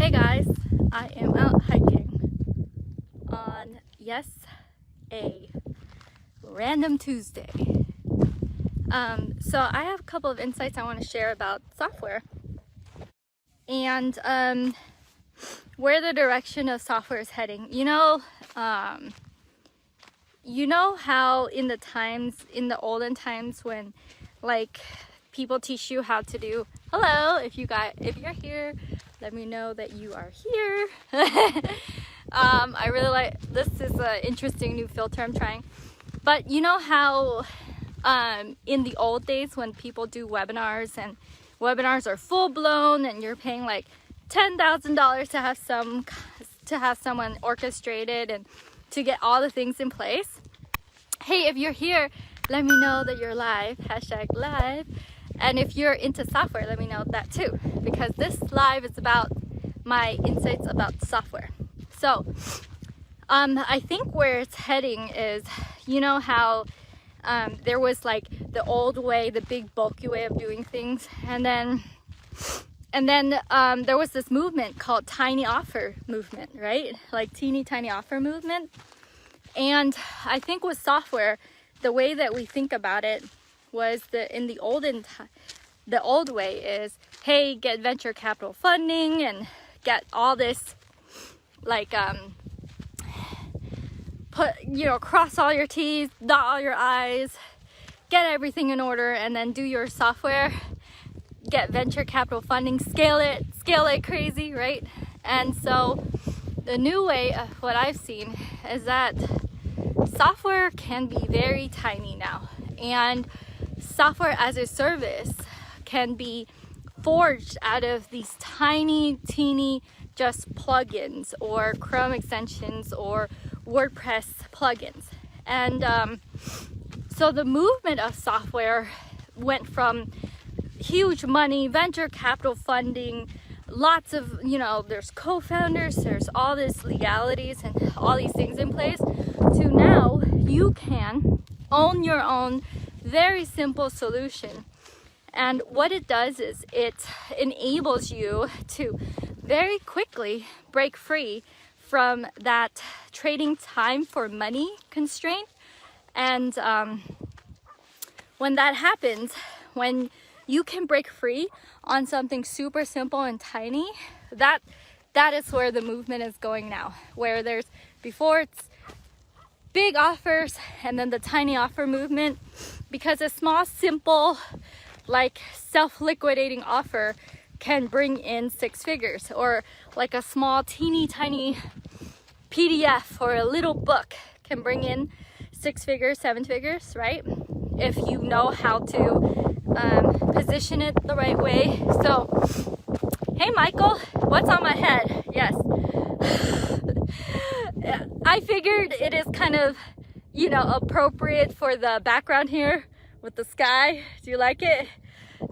Hey guys, I am out hiking on, yes, a random Tuesday. So I have a couple of insights I want to share about software and where the direction of software is heading. You know how in the olden times when like people teach you how to do hello, if you're here, let me know that you are here. I really like this. Is an interesting new filter I'm trying. But you know how in the old days when people do webinars and webinars are full blown and you're paying like $10,000 to have someone orchestrated and to get all the things in place. Hey, if you're here, let me know that you're live, #live. And if you're into software, let me know that too, because this live is about my insights about software. So I think where it's heading is, you know how there was like the old way, the big bulky way of doing things, and then there was this movement called tiny offer movement, right? Like teeny tiny offer movement. And I think with software, the way that we think about it was the old way is, hey, get venture capital funding and get all this, like cross all your T's, dot all your I's, get everything in order, and then do your software, get venture capital funding, scale it crazy, right? And so the new way of what I've seen is that software can be very tiny now, and software as a service can be forged out of these tiny, teeny, just plugins or Chrome extensions or WordPress plugins. And so the movement of software went from huge money, venture capital funding, lots of, there's co-founders, there's all this legalities and all these things in place, to now you can own your own very simple solution. And what it does is it enables you to very quickly break free from that trading time for money constraint. And when that happens, when you can break free on something super simple and tiny, that is where the movement is going now. Where before it's big offers and then the tiny offer movement, because a small, simple, like self-liquidating offer can bring in 6 figures, or like a small, teeny, tiny PDF or a little book can bring in 6 figures, 7 figures, right? If you know how to position it the right way. So, hey Michael, what's on my head? Yes. I figured it is kind of, appropriate for the background here with the sky. Do you like it?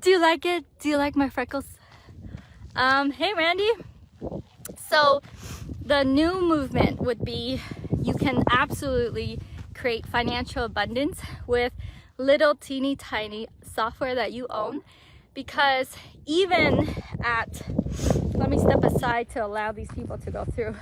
Do you like it? Do you like my freckles? Hey Randy. So the new movement would be, you can absolutely create financial abundance with little teeny tiny software that you own, because even let me step aside to allow these people to go through,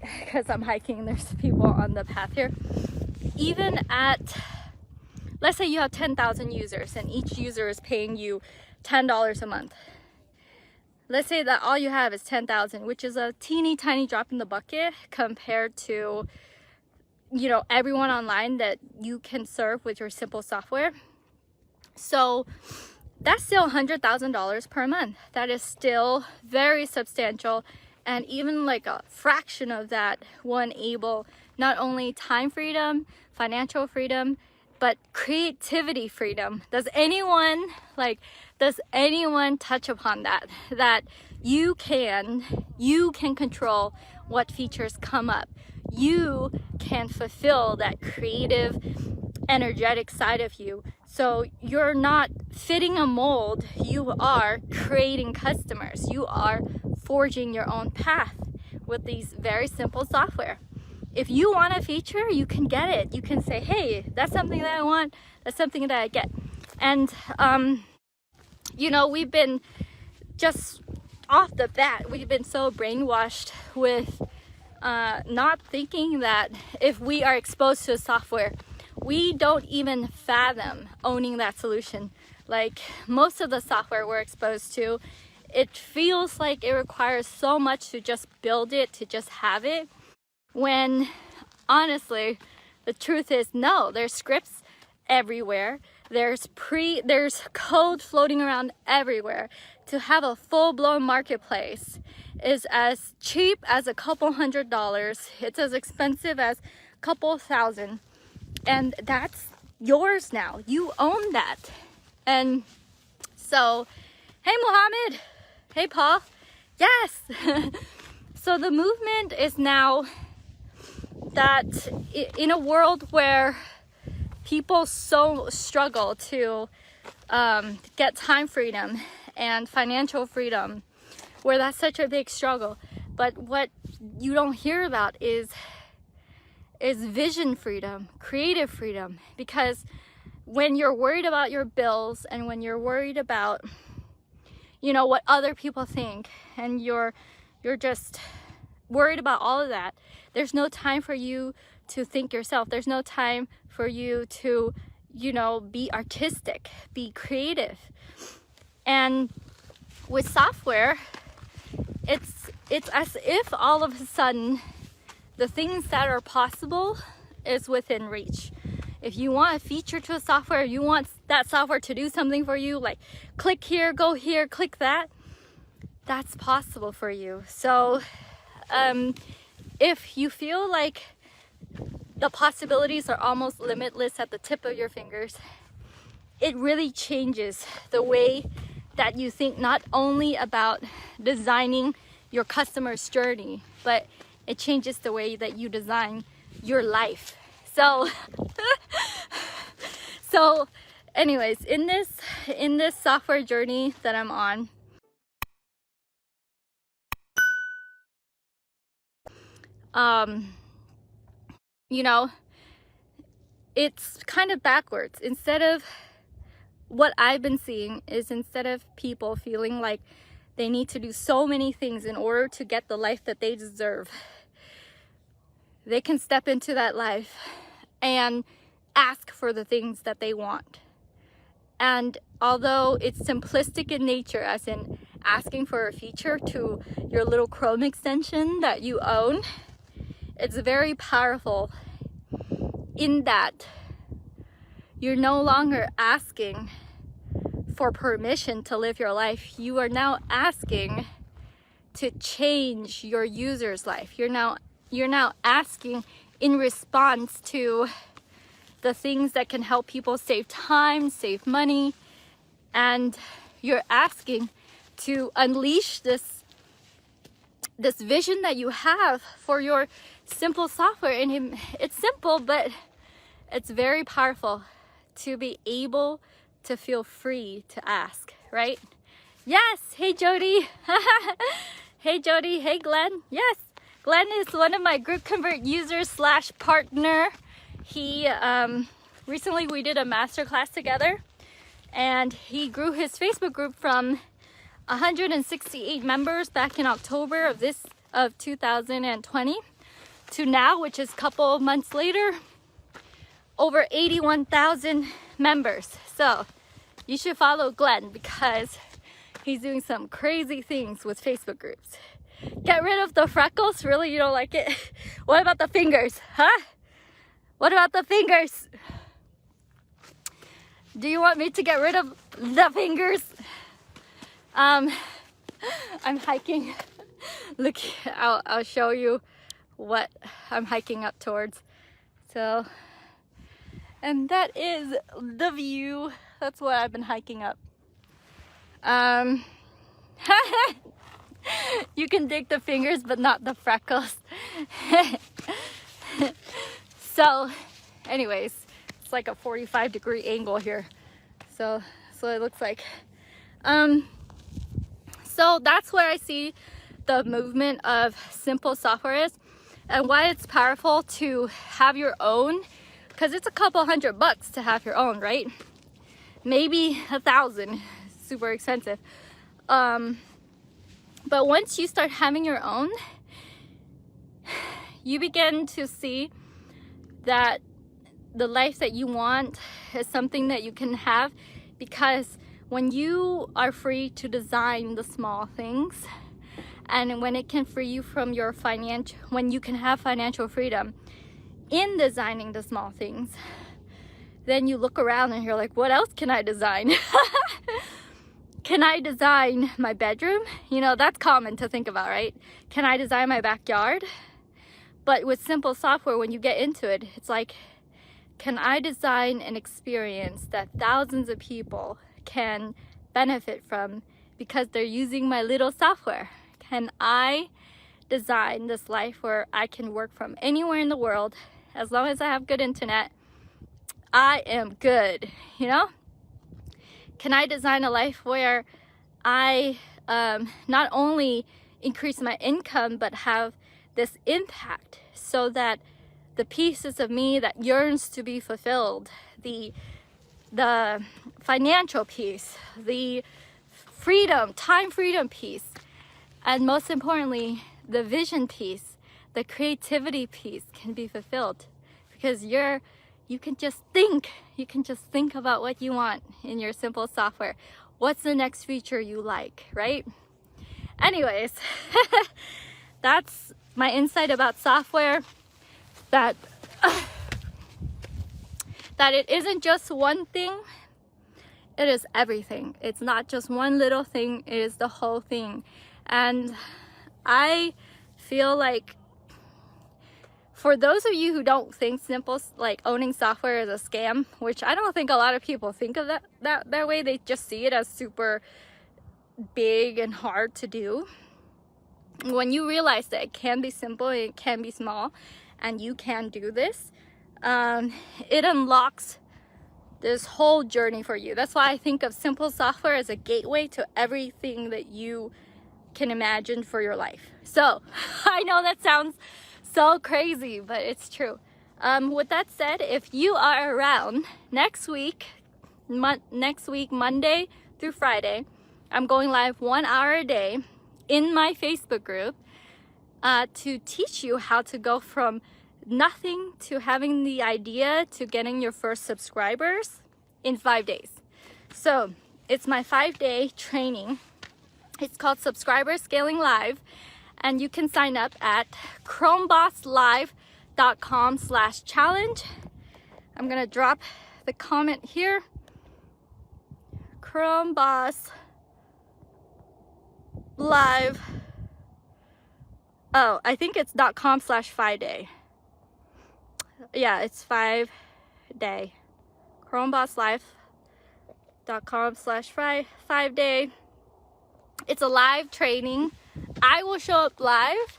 because I'm hiking and there's people on the path here. Even let's say you have 10,000 users and each user is paying you $10 a month. Let's say that all you have is 10,000, which is a teeny tiny drop in the bucket compared to, everyone online that you can serve with your simple software. So that's still $100,000 per month. That is still very substantial. And even like a fraction of that will enable not only time freedom, financial freedom, but creativity freedom. Does anyone touch upon that? That you can control what features come up. You can fulfill that creative, energetic side of you. So you're not fitting a mold, you are creating customers. You are forging your own path with these very simple software. If you want a feature, you can get it. You can say, hey, that's something that I want, that's something that I get. And we've been just off the bat, we've been so brainwashed with not thinking that if we are exposed to a software, we don't even fathom owning that solution. Like most of the software we're exposed to, it feels like it requires so much to just build it, to just have it, when honestly the truth is no. There's scripts everywhere, there's code floating around everywhere. To have a full-blown marketplace is as cheap as a couple $100s. It's as expensive as a couple $1,000, and that's yours now. You own that. And so, hey Mohammed, hey Paul, yes. So the movement is now that in a world where people so struggle to get time freedom and financial freedom, where that's such a big struggle, but what you don't hear about is vision freedom, creative freedom. Because when you're worried about your bills, and when you're worried about, you know, what other people think, and you're just worried about all of that, there's no time for you to think yourself. There's no time for you to, you know, be artistic, be creative. And with software, it's as if all of a sudden the things that are possible is within reach. If you want a feature to a software, you want that software to do something for you, like click here, go here, click that, that's possible for you. So if you feel like the possibilities are almost limitless at the tip of your fingers, it really changes the way that you think, not only about designing your customer's journey, but it changes the way that you design your life. So so anyways, in this software journey that I'm on, you know, it's kind of backwards. Instead of what I've been seeing is, instead of people feeling like they need to do so many things in order to get the life that they deserve, they can step into that life and ask for the things that they want. And although it's simplistic in nature, as in asking for a feature to your little Chrome extension that you own, it's very powerful in that you're no longer asking for permission to live your life. You are now asking to change your user's life. You're now asking in response to the things that can help people save time, save money, and you're asking to unleash this vision that you have for your simple software. And it's simple, but it's very powerful to be able to feel free to ask, right? Yes, hey Jody. Hey Jody, hey Glenn. Yes, Glenn is one of my QuickLinkConvert users / partner. He recently we did a masterclass together, and he grew his Facebook group from 168 members back in October of 2020 to now, which is a couple of months later, over 81,000 members. So you should follow Glenn because he's doing some crazy things with Facebook groups. Get rid of the freckles? Really? You don't like it? What about the fingers? Huh? What about the fingers? Do you want me to get rid of the fingers? I'm hiking. Look, I'll show you what I'm hiking up towards. So, and that is the view. That's what I've been hiking up. You can dig the fingers, but not the freckles. So, anyways, it's like a 45-degree angle here. So it looks like. So that's where I see the movement of simple software is, and why it's powerful to have your own, because it's a couple $100 to have your own, right? Maybe 1,000, super expensive. But once you start having your own, you begin to see that the life that you want is something that you can have, because when you are free to design the small things, and when it can free you from your when you can have financial freedom in designing the small things, then you look around and you're like, what else can I design? Can I design my bedroom? You know, that's common to think about, right? Can I design my backyard? But with simple software, when you get into it, it's like, can I design an experience that thousands of people can benefit from because they're using my little software? Can I design this life where I can work from anywhere in the world? As long as I have good internet, I am good, you know? Can I design a life where I not only increase my income, but have this impact so that the pieces of me that yearns to be fulfilled, the financial piece, the freedom, time freedom piece, and most importantly, the vision piece, the creativity piece can be fulfilled, because you can just think about what you want in your simple software. What's the next feature you like, right? Anyways, that's my insight about software, that it isn't just one thing, it is everything. It's not just one little thing, it is the whole thing. And I feel like for those of you who don't think like owning software is a scam, which I don't think a lot of people think of that way, they just see it as super big and hard to do. When you realize that it can be simple, it can be small, and you can do this, it unlocks this whole journey for you. That's why I think of simple software as a gateway to everything that you can imagine for your life. So I know that sounds so crazy, but it's true. With that said, if you are around next week, Monday through Friday, I'm going live 1 hour a day in my Facebook group to teach you how to go from nothing to having the idea to getting your first subscribers in 5 days. So it's my 5-day training. It's called Subscriber Scaling Live, and you can sign up at ChromeBossLive.com/challenge. I'm gonna drop the comment here. ChromeBoss Live. Oh, I think it's .com/5-day. Yeah, it's 5-day. ChromeBossLive.com/5-day. It's a live training. I will show up live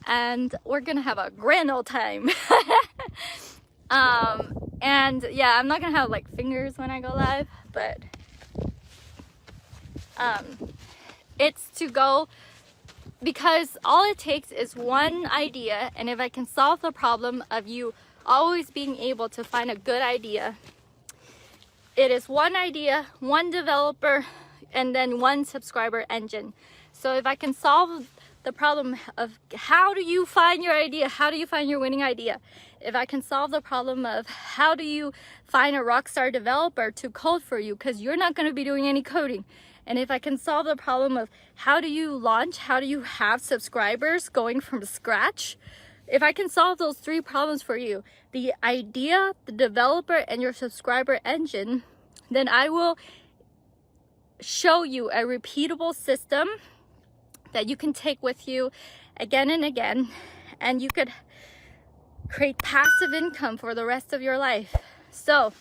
and we're gonna have a grand old time. And yeah, I'm not gonna have like fingers when I go live, but it's to go, because all it takes is one idea, and if I can solve the problem of you always being able to find a good idea, it is one idea, one developer, and then one subscriber engine. So if I can solve the problem of how do you find your idea, how do you find your winning idea, if I can solve the problem of how do you find a rockstar developer to code for you, because you're not going to be doing any coding, and if I can solve the problem of how do you launch, how do you have subscribers going from scratch, if I can solve those 3 problems for you, the idea, the developer, and your subscriber engine, then I will show you a repeatable system that you can take with you again and again, and you could create passive income for the rest of your life. So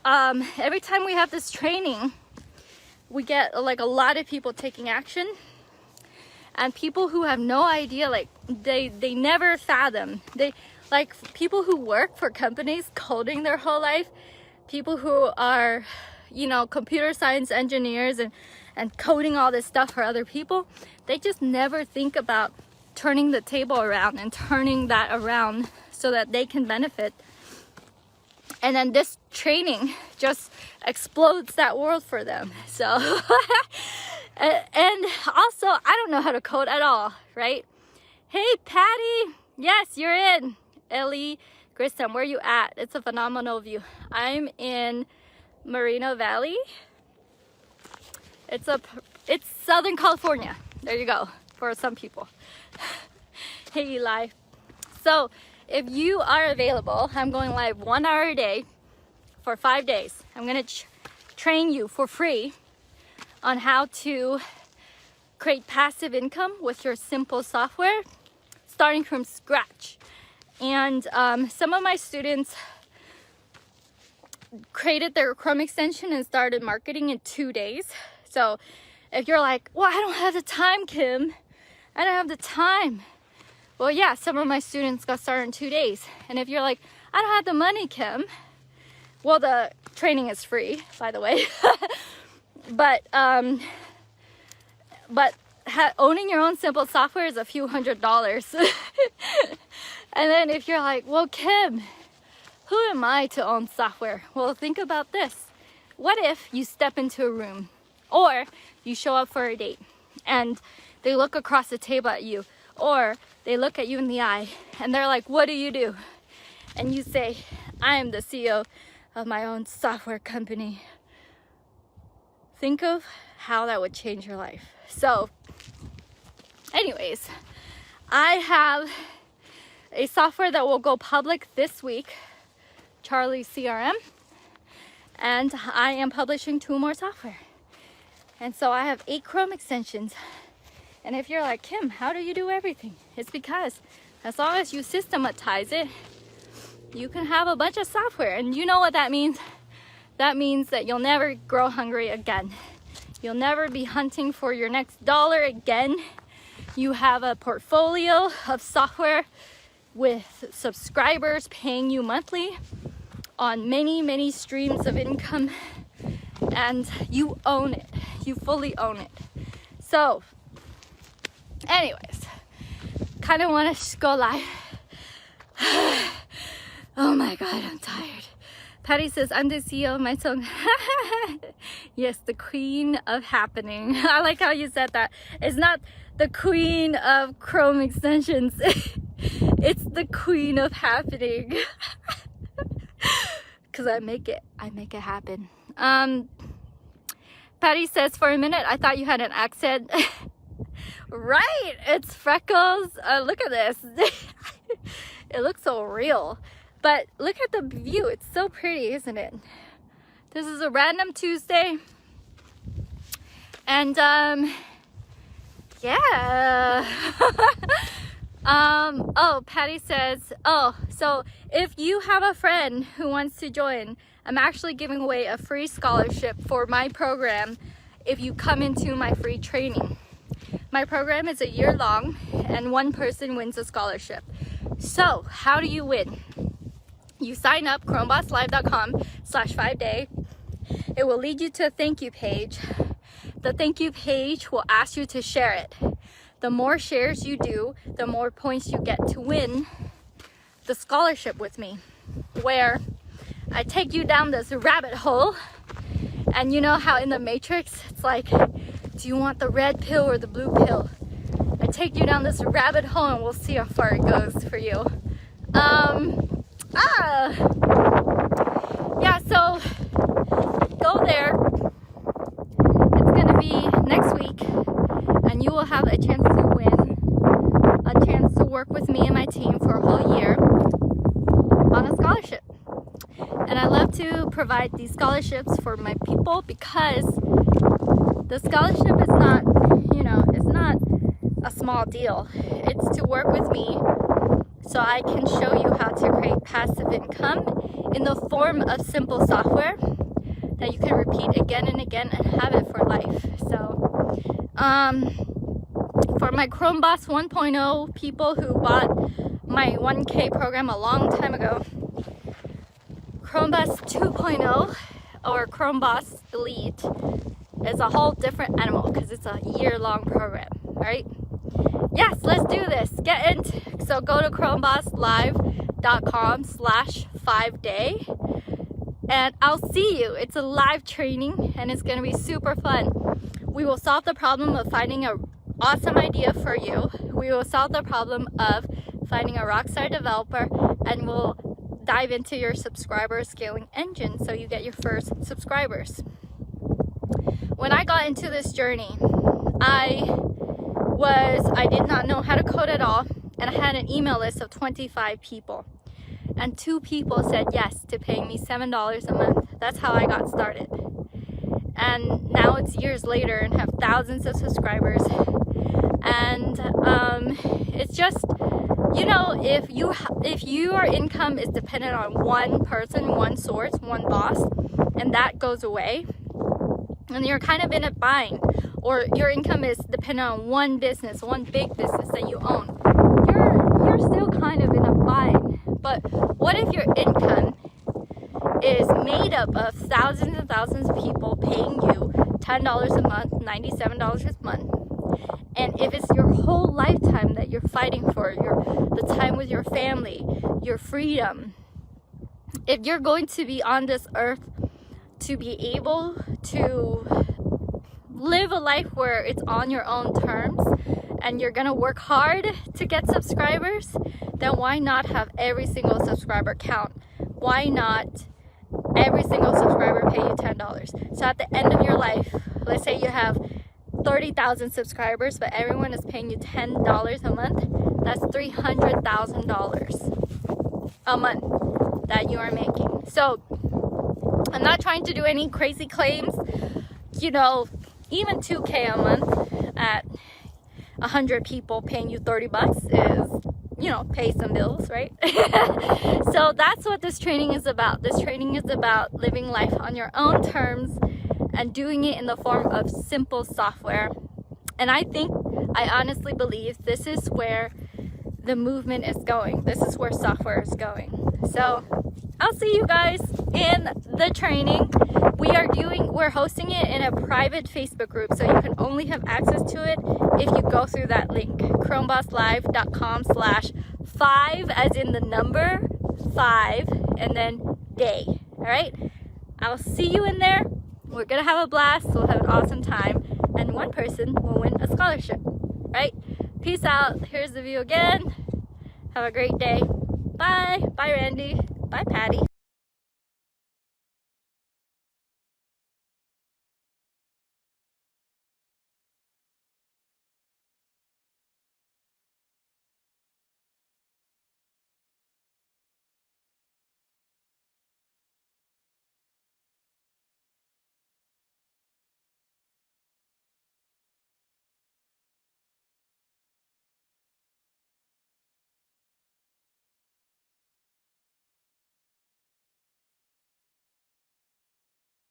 every time we have this training, we get like a lot of people taking action, and people who have no idea, like they never fathom, they like people who work for companies coding their whole life, people who are, you know, computer science engineers and coding all this stuff for other people, they just never think about turning the table around and turning that around so that they can benefit. And then this training just explodes that world for them. So And also, I don't know how to code at all, right? Hey, Patty. Yes, you're in. Ellie, Grissom, where you at? It's a phenomenal view. I'm in Moreno Valley. It's Southern California. There you go, for some people. Hey, Eli. So, if you are available, I'm going live 1 hour a day for 5 days. I'm gonna train you for free on how to create passive income with your simple software, starting from scratch. And some of my students created their Chrome extension and started marketing in 2 days. So if you're like, well, I don't have the time, Kim. I don't have the time. Well, yeah, some of my students got started in 2 days. And if you're like, I don't have the money, Kim. Well, the training is free, by the way. But owning your own simple software is a few $100s. And then if you're like, well, Kim, who am I to own software? Well, think about this. What if you step into a room or you show up for a date and they look across the table at you, or they look at you in the eye and they're like, what do? And you say, I am the CEO of my own software company. Think of how that would change your life. So anyways, I have a software that will go public this week, Charlie CRM, and I am publishing 2 more software. And so I have 8 Chrome extensions. And if you're like, Kim, how do you do everything? It's because as long as you systematize it, you can have a bunch of software. And you know what that means? That means that you'll never grow hungry again. You'll never be hunting for your next dollar again. You have a portfolio of software with subscribers paying you monthly on many streams of income, and you own it. You fully own it. So anyways, kind of want to go live. Oh my God, I'm tired. Patty says, I'm the CEO of my song. Yes, the queen of happening. I like how you said that. It's not the queen of Chrome extensions. It's the queen of happening. Because I make it happen. Patty says, for a minute, I thought you had an accent. Right, it's freckles. Look at this. It looks so real. But look at the view. It's so pretty, isn't it? This is a random Tuesday. And yeah. Oh, Patty says, oh, so if you have a friend who wants to join, I'm actually giving away a free scholarship for my program if you come into my free training. My program is a year long and 1 person wins a scholarship. So how do you win? You sign up chromebosslive.com/5day. It will lead you to a thank you page. The thank you page will ask you to share it. The more shares you do, the more points you get to win the scholarship with me, where I take you down this rabbit hole. And you know how in the Matrix, it's like, do you want the red pill or the blue pill? I take you down this rabbit hole and we'll see how far it goes for you. Yeah, so go there. It's gonna be next week and you will have a chance to win, a chance to work with me and my team for a whole year on a scholarship. And I love to provide these scholarships for my people because the scholarship is not, it's not a small deal. It's to work with me so I can show you how to create passive income in the form of simple software that you can repeat again and again and have it for life. So for my ChromeBoss 1.0 people who bought my 1K program a long time ago, ChromeBoss 2.0 or ChromeBoss Elite is a whole different animal because it's a year-long program, right? Yes, let's do this. Get in. So go to chromebosslive.com/5day and I'll see you. It's a live training and it's going to be super fun. We will solve the problem of finding an awesome idea for you. We will solve the problem of finding a rockstar developer, and we'll dive into your subscriber scaling engine so you get your first subscribers. When I got into this journey, I did not know how to code at all, and I had an email list of 25 people. And 2 people said yes to paying me $7 a month. That's how I got started. And now it's years later and have thousands of subscribers. And it's just, you know, if your income is dependent on one person, one source, one boss, and that goes away, and you're kind of in a bind, or your income is dependent on one business, one big business that you own, you're still kind of in a bind. But what if your income is made up of thousands and thousands of people paying you $10 a month, $97 a month, and if it's your whole lifetime that you're fighting for, the time with your family, your freedom, if you're going to be on this earth to be able to live a life where it's on your own terms and you're gonna work hard to get subscribers, then why not have every single subscriber count? Why not every single subscriber pay you $10? So at the end of your life, let's say you have 30,000 subscribers, but everyone is paying you $10 a month. That's $300,000 a month that you are making. So I'm not trying to do any crazy claims. You know, even 2K a month at 100 people paying you 30 bucks is, you know, pay some bills, right? So that's what this training is about. This training is about living life on your own terms and doing it in the form of simple software. And I honestly believe this is where the movement is going. This is where software is going. So I'll see you guys in the training. We're hosting it in a private Facebook group, so you can only have access to it if you go through that link, chromebosslive.com/5, as in the number 5, and then day. All right, I'll see you in there. We're gonna have a blast. We'll have an awesome time, and one person will win a scholarship. Right? Peace out. Here's the view again. Have a great day. Bye. Bye, Randy. Bye, Patty.